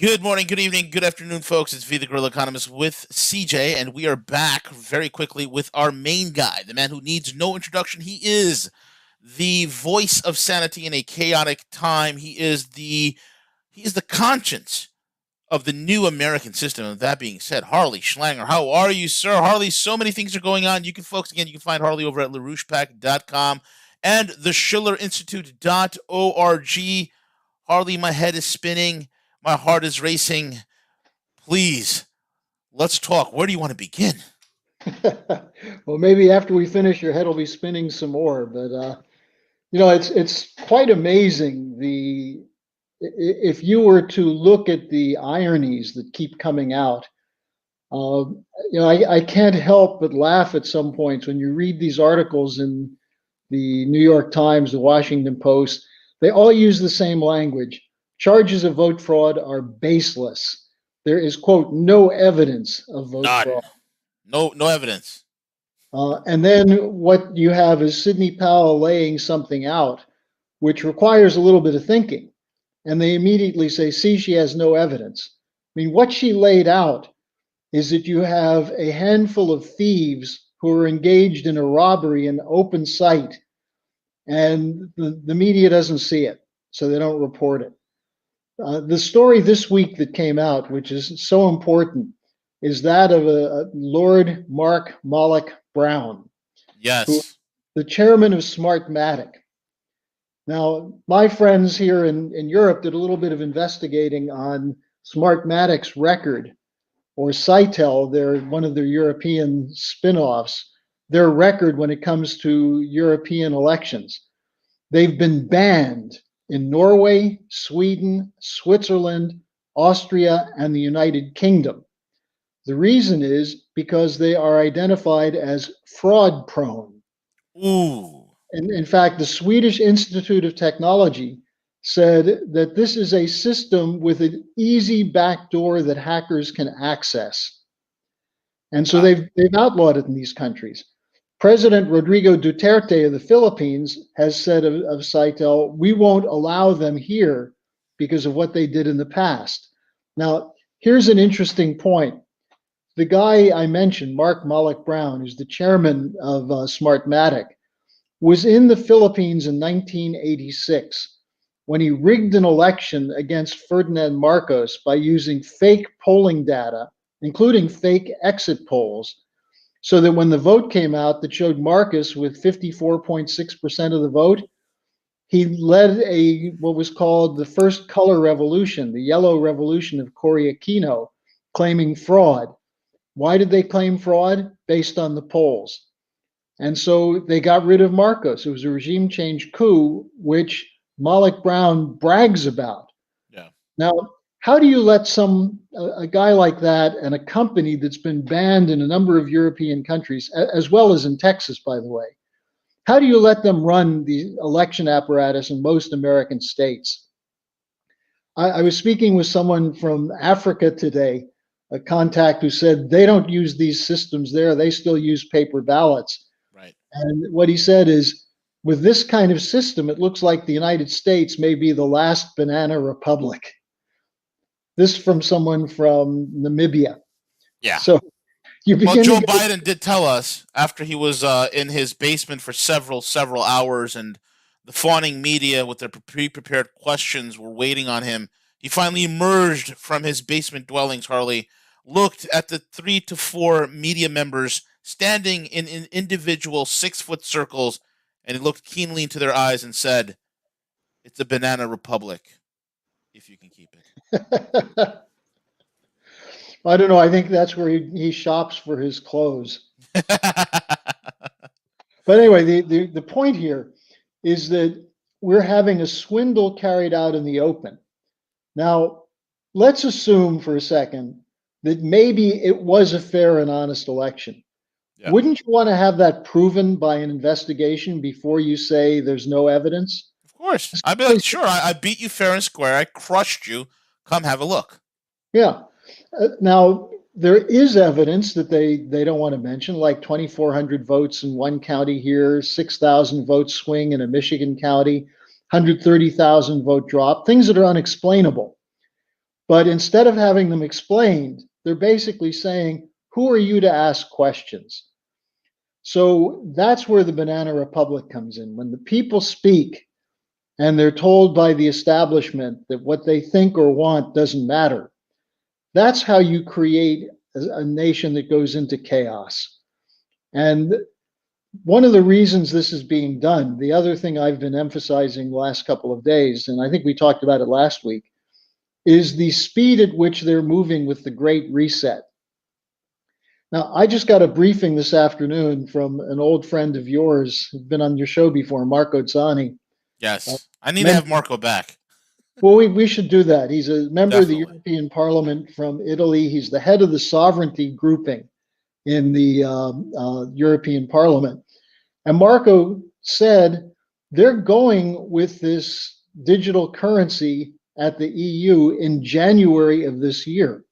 Good morning, good evening, good afternoon, folks. It's V the Guerrilla Economist with CJ, and we are back very quickly with our main guy, the man who needs no introduction. He is the voice of sanity in a chaotic time. He is the conscience of the new American system. And that being said, Harley Schlanger, how are you, sir? Harley, so many things are going on. You can find Harley over at LaRouchePack.com and the SchillerInstitute.org. Harley, my head is spinning. My heart is racing. Please, let's talk. Where do you want to begin? Well, maybe after we finish, your head will be spinning some more. But it's quite amazing. If you were to look at the ironies that keep coming out, I can't help but laugh at some points when you read these articles in the New York Times, the Washington Post. They all use the same language. Charges of vote fraud are baseless. There is, quote, no evidence of vote None. fraud. No evidence. And then what you have is Sidney Powell laying something out, which requires a little bit of thinking. And they immediately say, see, she has no evidence. I mean, what she laid out is that you have a handful of thieves who are engaged in a robbery in open sight, and the media doesn't see it, so they don't report it. The story this week that came out, which is so important, is that of a Lord Mark Malloch Brown, who Yes. the chairman of Smartmatic. Now, my friends here in Europe did a little bit of investigating on Smartmatic's record, or Cytel, one of their European spin-offs, their record when it comes to European elections. They've been banned in Norway, Sweden, Switzerland, Austria, and the United Kingdom. The reason is because they are identified as fraud prone. Ooh. And in fact, the Swedish Institute of Technology said that this is a system with an easy backdoor that hackers can access. And so Wow. they've outlawed it in these countries. President Rodrigo Duterte of the Philippines has said of Cytel, we won't allow them here because of what they did in the past. Now, here's an interesting point. The guy I mentioned, Mark Malloch Brown, who's the chairman of Smartmatic, was in the Philippines in 1986 when he rigged an election against Ferdinand Marcos by using fake polling data, including fake exit polls, so that when the vote came out that showed Marcos with 54.6% of the vote, he led what was called the first color revolution, the yellow revolution of Cory Aquino, claiming fraud. Why did they claim fraud? Based on the polls. And so they got rid of Marcos. It was a regime change coup, which Malloch Brown brags about. Yeah. Now, how do you let a guy like that and a company that's been banned in a number of European countries, as well as in Texas, by the way, how do you let them run the election apparatus in most American states? I was speaking with someone from Africa today, a contact who said they don't use these systems there. They still use paper ballots. Right. And what he said is, with this kind of system, it looks like the United States may be the last banana republic. This from someone from Namibia. Yeah. So you Well, begin to Joe get, Biden did tell us after he was in his basement for several hours, and the fawning media with their pre-prepared questions were waiting on him. He finally emerged from his basement dwellings. Harley looked at the 3 to 4 media members standing in individual 6-foot circles, and he looked keenly into their eyes and said, "It's a banana republic, if you can keep I don't know. I think that's where he shops for his clothes. it." But anyway, the point here is that we're having a swindle carried out in the open. Now, let's assume for a second that maybe it was a fair and honest election. Yeah. Wouldn't you want to have that proven by an investigation before you say there's no evidence? Of course. I'd be like, sure, I beat you fair and square. I crushed you. Come have a look. Yeah. Now, there is evidence that they don't want to mention, like 2,400 votes in one county here, 6,000 vote swing in a Michigan county, 130,000 vote drop, things that are unexplainable. But instead of having them explained, they're basically saying, who are you to ask questions? So that's where the banana republic comes in. When the people speak and they're told by the establishment that what they think or want doesn't matter, that's how you create a nation that goes into chaos. And one of the reasons this is being done, the other thing I've been emphasizing the last couple of days, and I think we talked about it last week, is the speed at which they're moving with the Great Reset. Now, I just got a briefing this afternoon from an old friend of yours who's been on your show before, Marco Zani. Yes, I need to have Mentioned, Marco back. well, we should do that. He's a member of the Definitely. European Parliament from Italy. He's the head of the sovereignty grouping in the European Parliament. And Marco said they're going with this digital currency at the EU in January of this year.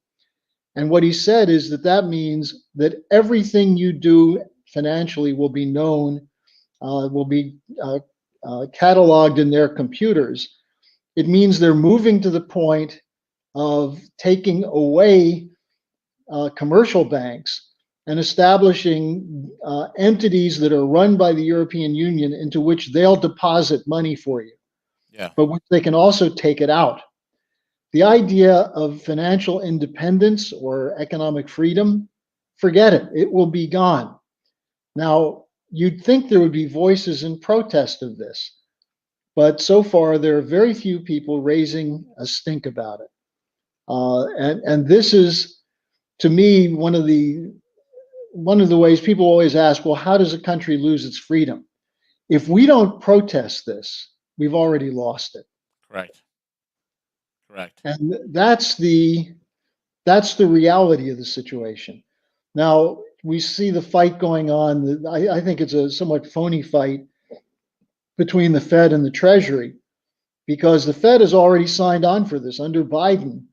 And what he said is that that means that everything you do financially will be known, will be cataloged in their computers. It means they're moving to the point of taking away commercial banks and establishing entities that are run by the European Union into which they'll deposit money for you, Yeah. but which they can also take it out. The idea of financial independence or economic freedom, forget it, it will be gone. Now, you'd think there would be voices in protest of this, but so far there are very few people raising a stink about it. And this is, to me, one of the ways people always ask, well, how does a country lose its freedom? If we don't protest this, we've already lost it. Correct. Correct. And that's the reality of the situation. Now we see the fight going on. I think it's a somewhat phony fight between the Fed and the Treasury because the Fed has already signed on for this under Biden,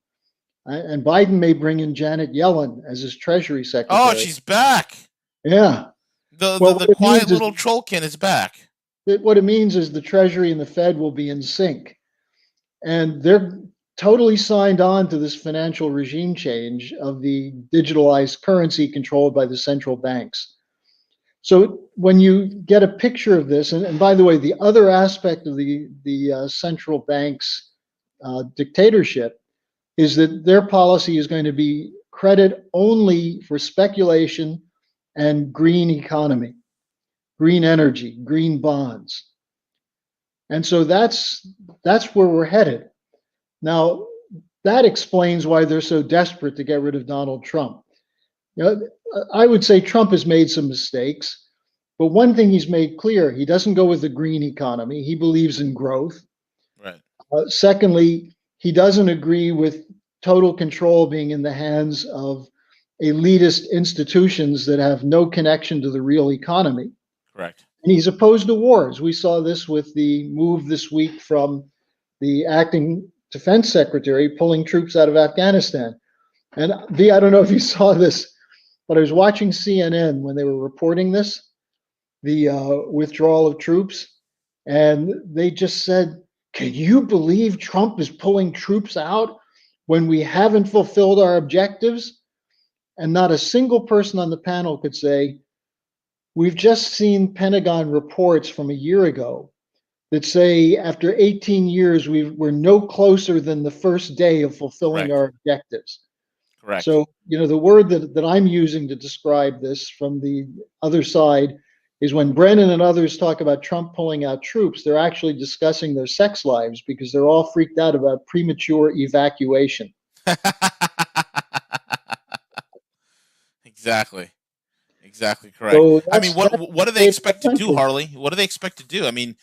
and Biden may bring in Janet Yellen as his Treasury Oh, Secretary. she's back. Yeah. The the, Well, the quiet little trollkin is back. what it means is the Treasury and the Fed will be in sync, and they're totally signed on to this financial regime change of the digitalized currency controlled by the central banks. So when you get a picture of this, and by the way, the other aspect of the central banks dictatorship is that their policy is going to be credit only for speculation and green economy, green energy, green bonds. And so that's where we're headed. Now, that explains why they're so desperate to get rid of Donald Trump. You know, I would say Trump has made some mistakes, but one thing he's made clear, he doesn't go with the green economy. He believes in growth. Right. Secondly, he doesn't agree with total control being in the hands of elitist institutions that have no connection to the real economy. Correct. And he's opposed to wars. We saw this with the move this week from the acting defense secretary pulling troops out of Afghanistan. And V, I don't know if you saw this, but I was watching CNN when they were reporting this, the withdrawal of troops, and they just said, can you believe Trump is pulling troops out when we haven't fulfilled our objectives? And not a single person on the panel could say, we've just seen Pentagon reports from a year ago that say after 18 years, we're no closer than the first day of fulfilling Correct. our objectives. Correct. So, the word that I'm using to describe this from the other side is when Brennan and others talk about Trump pulling out troops, they're actually discussing their sex lives because they're all freaked out about premature evacuation. Exactly. Exactly correct. So I mean, that's what do the they state of expect the to do, country. Harley? What do they expect to do? I mean,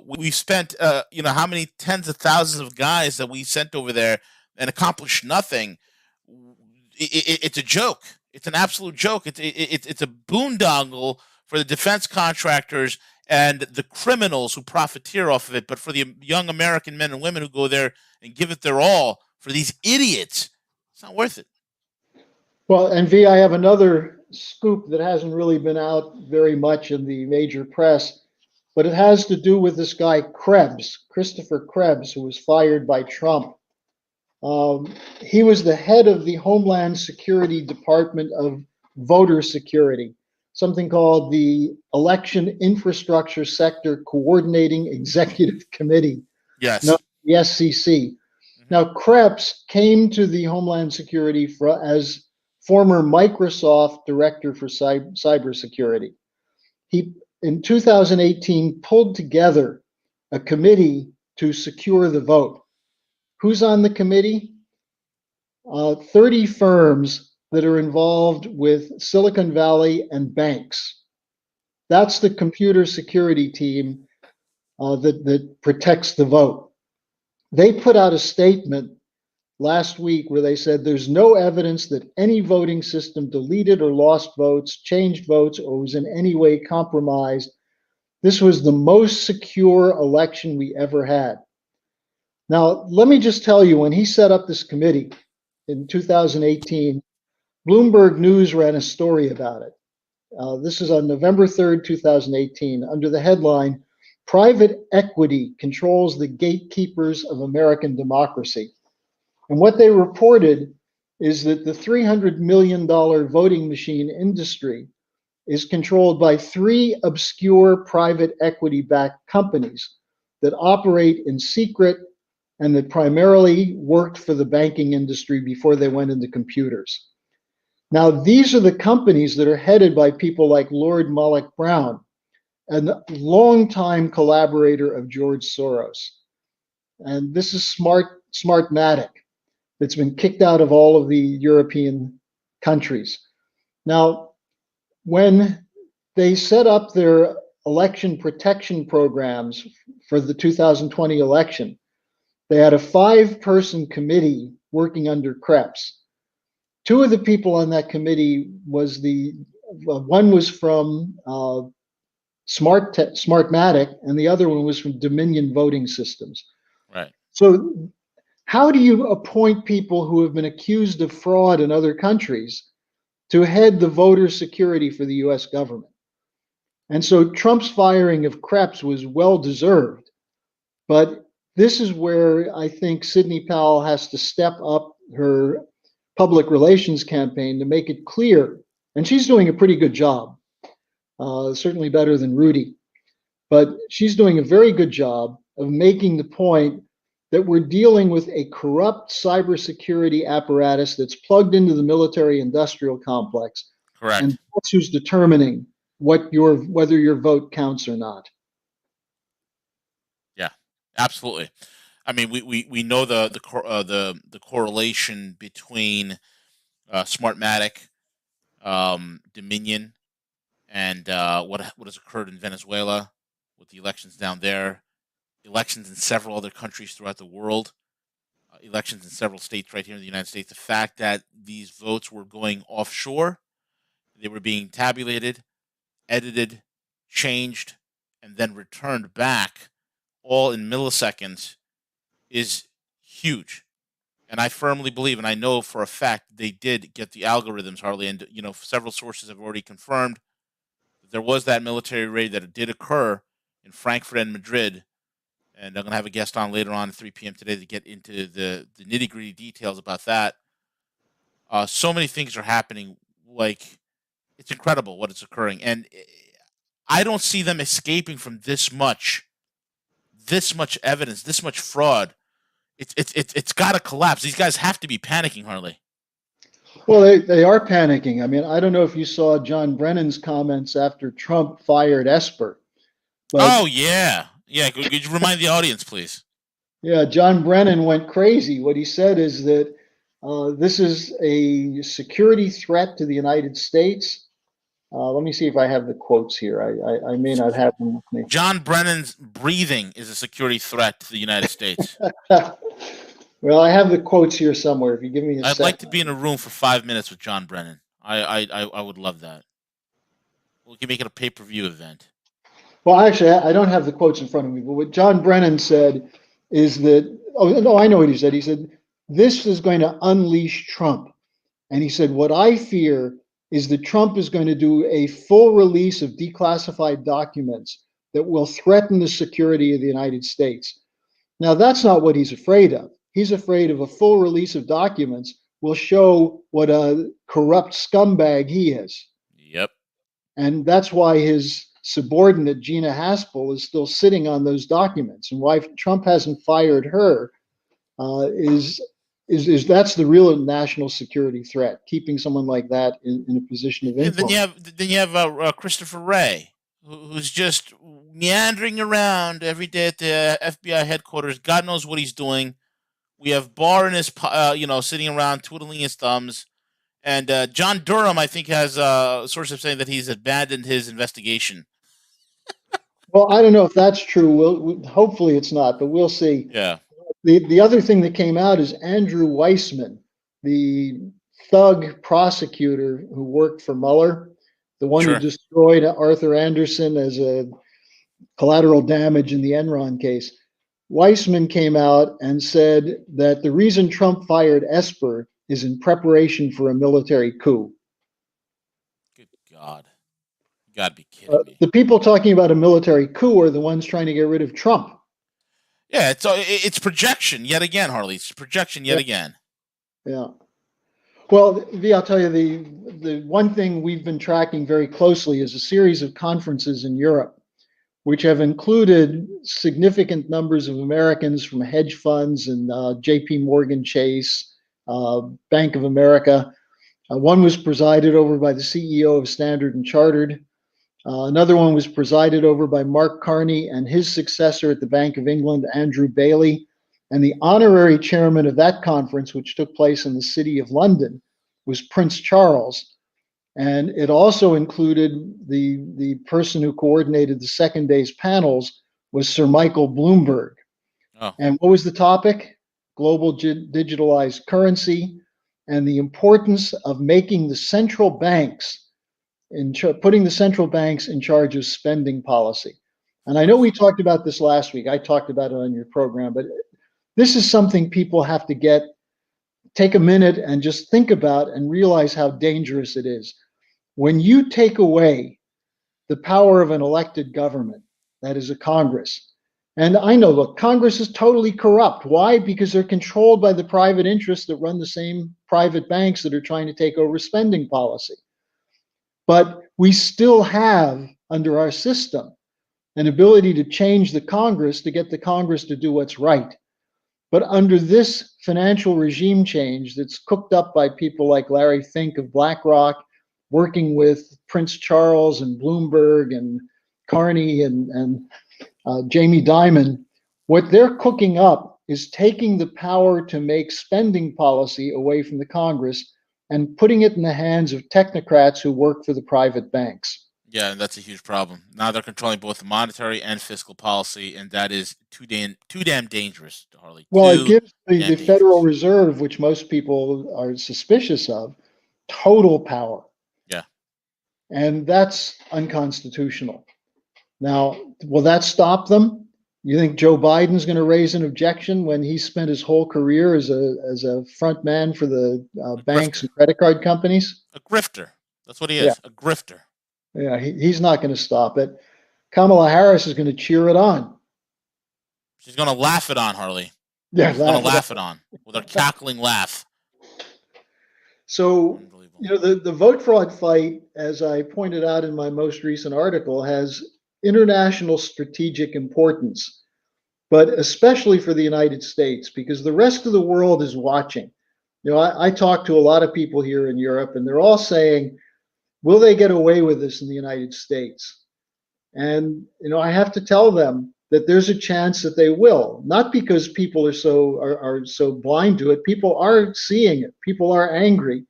we've spent how many tens of thousands of guys that we sent over there and accomplished nothing. It's a joke. It's an absolute joke. It's a boondoggle for the defense contractors and the criminals who profiteer off of it. But for the young American men and women who go there and give it their all, for these idiots, it's not worth it. Well, and V, I have another scoop that hasn't really been out very much in the major press, but it has to do with this guy Krebs, Christopher Krebs, who was fired by Trump. He was the head of the Homeland Security Department of Voter Security, something called the Election Infrastructure Sector Coordinating Executive Committee, known Yes. as the SCC. Hmm. Now, Krebs came to the Homeland Security as former Microsoft Director for Cybersecurity. He, in 2018, pulled together a committee to secure the vote. Who's on the committee? 30 firms that are involved with Silicon Valley and banks. That's the computer security team that protects the vote. They put out a statement last week where they said there's no evidence that any voting system deleted or lost votes, changed votes, or was in any way compromised. This was the most secure election we ever had. Now, let me just tell you, when he set up this committee in 2018, Bloomberg News ran a story about it. This is on November 3rd, 2018, under the headline, Private Equity Controls the Gatekeepers of American Democracy. And what they reported is that the $300 million voting machine industry is controlled by three obscure private equity backed companies that operate in secret and that primarily worked for the banking industry before they went into computers. Now, these are the companies that are headed by people like Lord Malloch Brown, a longtime collaborator of George Soros. And this is Smartmatic that's been kicked out of all of the European countries. Now, when they set up their election protection programs for the 2020 election, they had a 5-person committee working under Krebs. Two of the people on that committee one was from Smartmatic, and the other one was from Dominion Voting Systems. Right. So, how do you appoint people who have been accused of fraud in other countries to head the voter security for the U.S. government? And so, Trump's firing of Krebs was well deserved, but this is where I think Sidney Powell has to step up her public relations campaign to make it clear, and she's doing a pretty good job, certainly better than Rudy, but she's doing a very good job of making the point that we're dealing with a corrupt cybersecurity apparatus that's plugged into the military-industrial complex, and Correct. that's who's determining whether your vote counts or not. Yeah. Absolutely. I mean, we know the correlation between Smartmatic, Dominion, and what has occurred in Venezuela with the elections down there, elections in several other countries throughout the world, elections in several states right here in the United States. The fact that these votes were going offshore, they were being tabulated, edited, changed, and then returned back, all in milliseconds, is huge. And I firmly believe, and I know for a fact, they did get the algorithms, Harley. And several sources have already confirmed that there was that military raid that did occur in Frankfurt and Madrid. And I'm going to have a guest on later on at 3 p.m. today to get into the nitty gritty details about that. So many things are happening. Like, it's incredible what is occurring, and I don't see them escaping from this much evidence, this much fraud. It's got to collapse. These guys have to be panicking, Harley. Well, they are panicking. I mean, I don't know if you saw John Brennan's comments after Trump fired Esper, but Oh yeah, yeah. Could you remind the audience, please? yeah, John Brennan went crazy. What he said is that this is a security threat to the United States. Let me see if I have the quotes here. I may not have them with me. John Brennan's breathing is a security threat to the United States. Well, I have the quotes here somewhere. If you give me a I'd like to second. be in a room for 5 minutes with John Brennan. I would love that. We can make it a pay-per-view event. Well, actually, I don't have the quotes in front of me, but what John Brennan said is that, oh, no, I know what he said. He said, this is going to unleash Trump. And he said, what I fear is that Trump is going to do a full release of declassified documents that will threaten the security of the United States. Now, that's not what he's afraid of. He's afraid of a full release of documents will show what a corrupt scumbag he is. Yep. And that's why his subordinate, Gina Haspel, is still sitting on those documents. And why Trump hasn't fired her is that's the real national security threat, keeping someone like that in a position of And then you influence. have Christopher Wray, who's just meandering around every day at the FBI headquarters. God knows what he's doing. We have Barr in his, sitting around twiddling his thumbs. And John Durham, I think, has sources saying that he's abandoned his investigation. Well, I don't know if that's true. Hopefully it's not, but we'll see. Yeah, The other thing that came out is Andrew Weissman, the thug prosecutor who worked for Mueller, the one who sure. destroyed Arthur Anderson as a collateral damage in the Enron case. Weissman came out and said that the reason Trump fired Esper is in preparation for a military coup. Good God. You got to be kidding me. The people talking about a military coup are the ones trying to get rid of Trump. Yeah, it's projection yet again, Harley. It's projection yet Yeah. again. Yeah. Well, V, I'll tell you the one thing we've been tracking very closely is a series of conferences in Europe, which have included significant numbers of Americans from hedge funds and J.P. Morgan Chase, Bank of America. One was presided over by the CEO of Standard and Chartered. Another one was presided over by Mark Carney and his successor at the Bank of England, Andrew Bailey. And the honorary chairman of that conference, which took place in the city of London, was Prince Charles. And it also included the person who coordinated the second day's panels was Sir Michael Bloomberg. Oh, And what was the topic? Global digitalized currency and the importance of making the central banks putting the central banks in charge of spending policy. And I know we talked about this last week. I talked about it on your program, but this is something people have to take a minute and just think about and realize how dangerous it is. When you take away the power of an elected government, that is a Congress, and I know, look, Congress is totally corrupt. Why? Because they're controlled by the private interests that run the same private banks that are trying to take over spending policy. But we still have, under our system, an ability to change the Congress to get the Congress to do what's right. But under this financial regime change that's cooked up by people like Larry Fink of BlackRock, working with Prince Charles and Bloomberg and Carney and Jamie Dimon, what they're cooking up is taking the power to make spending policy away from the Congress and putting it in the hands of technocrats who work for the private banks. yeah, and that's a huge problem. Now they're controlling both monetary and fiscal policy, and that is too damn dangerous, Harley. Well, it gives Damn the Federal dangerous. Reserve, which most people are suspicious of, total power. Yeah. And that's unconstitutional. Now, will that stop them? You think Joe Biden's going to raise an objection when he spent his whole career as a front man for the A banks grifter. and credit card companies? A grifter. That's what he Yeah, is. A grifter. yeah, he's not going to stop it. Kamala Harris is going to cheer it on. She's gonna laugh it on, Harley. Yeah, She's gonna laugh it laugh up. it on with her cackling laugh. So, Unbelievable. the vote fraud fight, as I pointed out in my most recent article, has international strategic importance, but especially for the United States, because the rest of the world is watching. I talk to a lot of people here in Europe, and they're all saying, will they get away with this in the United States? And I have to tell them that there's a chance that they will, not because people are so blind to it. People are seeing it. People are angry,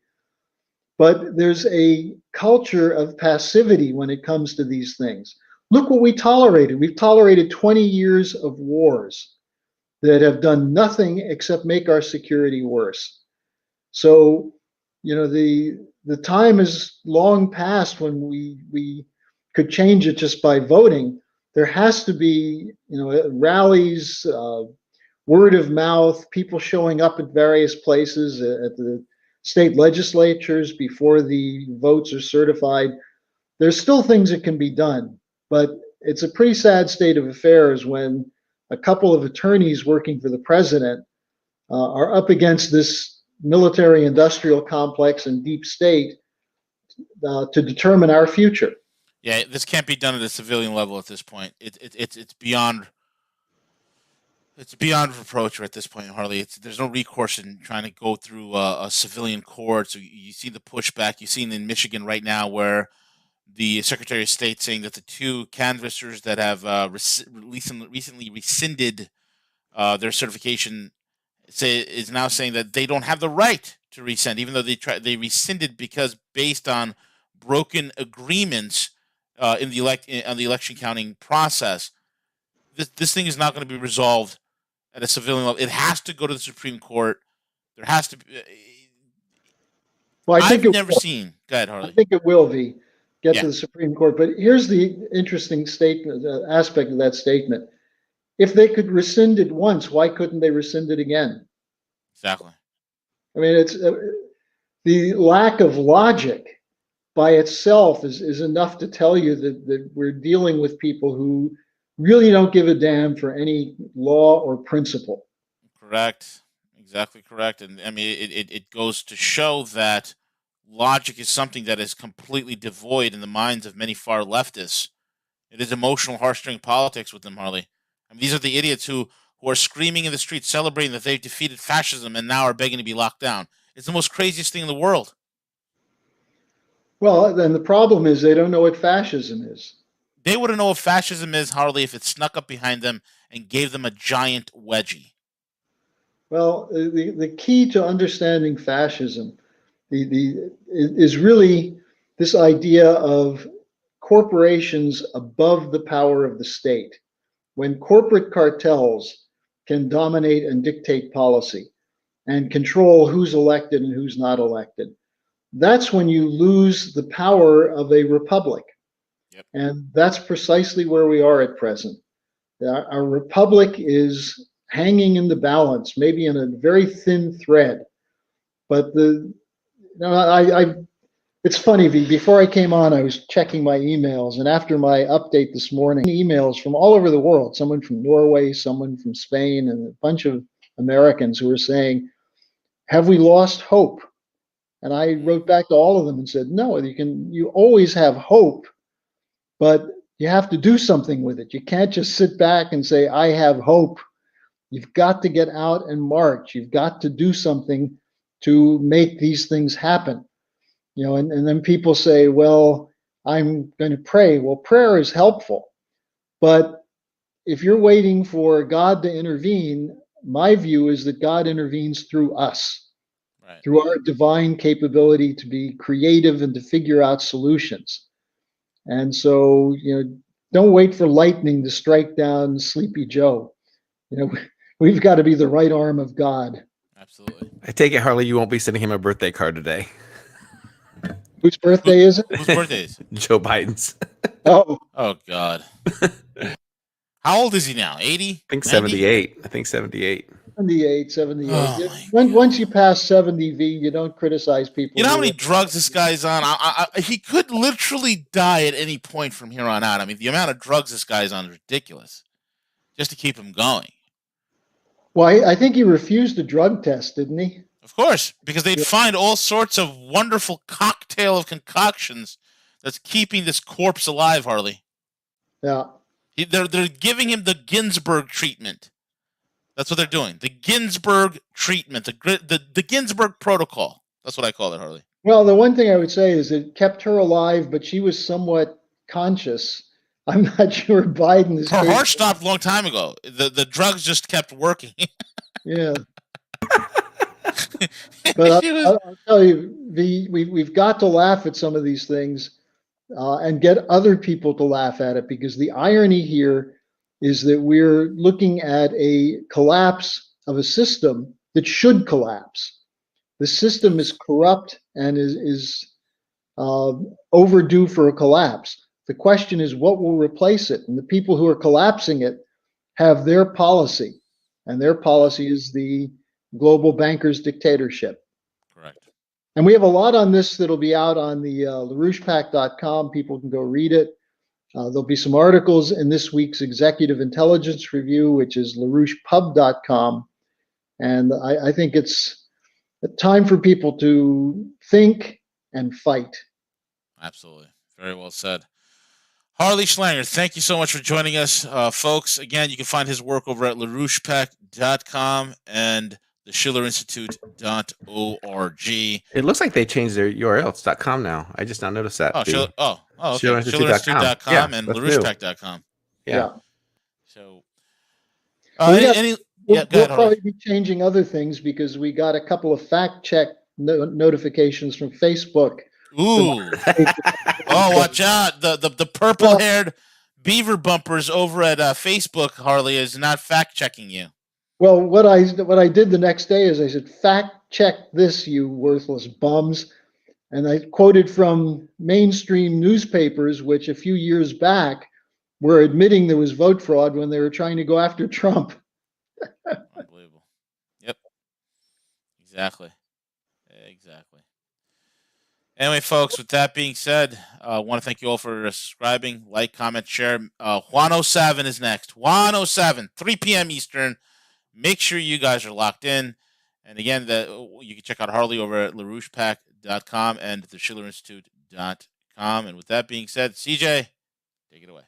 but there's a culture of passivity when it comes to these things. Look what we tolerated. We've tolerated 20 years of wars that have done nothing except make our security worse. So, the time is long past when we could change it just by voting. There has to be, rallies, word of mouth, people showing up at various places at the state legislatures before the votes are certified. There's still things that can be done, but it's a pretty sad state of affairs when a couple of attorneys working for the president are up against this military-industrial complex and deep state to determine our future. Yeah, this can't be done at a civilian level at this point. It's beyond reproach at this point, Harley. There's no recourse in trying to go through a civilian court. So you see the pushback. You've seen in Michigan right now where the Secretary of State saying that the two canvassers that have recently rescinded their certification is now saying that they don't have the right to rescind, even though they rescinded because based on broken agreements on the election counting process. This thing is not going to be resolved at a civilian level. It has to go to the Supreme Court. There has to be. Well, I've never seen. Go ahead, Harley. I think it will get to the Supreme Court. But here's the interesting statement, aspect of that statement. If they could rescind it once, why couldn't they rescind it again? Exactly. I mean, it's the lack of logic by itself is enough to tell you that we're dealing with people who really don't give a damn for any law or principle. Correct. Exactly correct. And I mean, it goes to show that logic is something that is completely devoid in the minds of many far leftists. It is emotional heartstring politics with them, Harley. I mean, these are the idiots who are screaming in the streets, celebrating that they've defeated fascism and now are begging to be locked down. It's the most craziest thing in the world. Well, then the problem is they don't know what fascism is. They wouldn't know what fascism is, Harley, if it snuck up behind them and gave them a giant wedgie. Well, the key to understanding fascism is really this idea of corporations above the power of the state. When corporate cartels can dominate and dictate policy and control who's elected and who's not elected, that's when you lose the power of a republic. Yep. And that's precisely where we are at present. Our republic is hanging in the balance, maybe in a very thin thread. But it's funny, before I came on, I was checking my emails, and after my update this morning, emails from all over the world, someone from Norway, someone from Spain, and a bunch of Americans who were saying, have we lost hope? And I wrote back to all of them and said, no, you always have hope, but you have to do something with it. You can't just sit back and say, I have hope. You've got to get out and march. You've got to do something to make these things happen. And then people say, well, I'm going to pray. Well, prayer is helpful. But if you're waiting for God to intervene, my view is that God intervenes through us, right, through our divine capability to be creative and to figure out solutions. And so, don't wait for lightning to strike down Sleepy Joe. We've got to be the right arm of God. Absolutely. I take it, Harley, you won't be sending him a birthday card today. Whose birthday is it? Whose birthday is it? Joe Biden's. Oh, God. How old is he now? 80? I think 90? 78. I think 78. 78. Oh, Once you pass 70 V, you don't criticize people. You know how many drugs this guy's on? He could literally die at any point from here on out. I mean, the amount of drugs this guy's on is ridiculous, just to keep him going. Well, I think he refused a drug test, didn't he? Of course, because they'd find all sorts of wonderful cocktail of concoctions that's keeping this corpse alive, Harley. Yeah. They're giving him the Ginsburg treatment. That's what they're doing. The Ginsburg treatment, the Ginsburg protocol. That's what I call it, Harley. Well, the one thing I would say is it kept her alive, but she was somewhat conscious. I'm not sure Biden is. Her heart stopped a long time ago. The drugs just kept working. Yeah. But I'll tell you, we've got to laugh at some of these things and get other people to laugh at it, because the irony here is that we're looking at a collapse of a system that should collapse. The system is corrupt and is overdue for a collapse. The question is, what will replace it? And the people who are collapsing it have their policy, and their policy is the global bankers' dictatorship. Correct. And we have a lot on this that'll be out on the LaRouchePAC.com. People can go read it. There'll be some articles in this week's Executive Intelligence Review, which is LaRouchePub.com. And I think it's a time for people to think and fight. Absolutely. Very well said. Harley Schlanger, thank you so much for joining us, folks. Again, you can find his work over at LaRouchePack.com and the SchillerInstitute.org. It looks like they changed their URL. It's .com now. I just now noticed that. Okay. SchillerInstitute.com. SchillerInstitute.com and that's new. LaRouchePack.com. Yeah. So, We'll go ahead, Harley. probably be changing other things because we got a couple of fact check notifications from Facebook. Ooh. Oh, watch out. The purple haired beaver bumpers over at Facebook, Harley, is not fact checking you. Well, what I did the next day is I said, fact check this, you worthless bums. And I quoted from mainstream newspapers, which a few years back were admitting there was vote fraud when they were trying to go after Trump. Unbelievable. Yep. Exactly. Anyway, folks, with that being said, I want to thank you all for subscribing, like, comment, share. 107 is next. 107, 3 p.m. Eastern. Make sure you guys are locked in. And again, you can check out Harley over at LaRouchePack.com and the SchillerInstitute.com. And with that being said, CJ, take it away.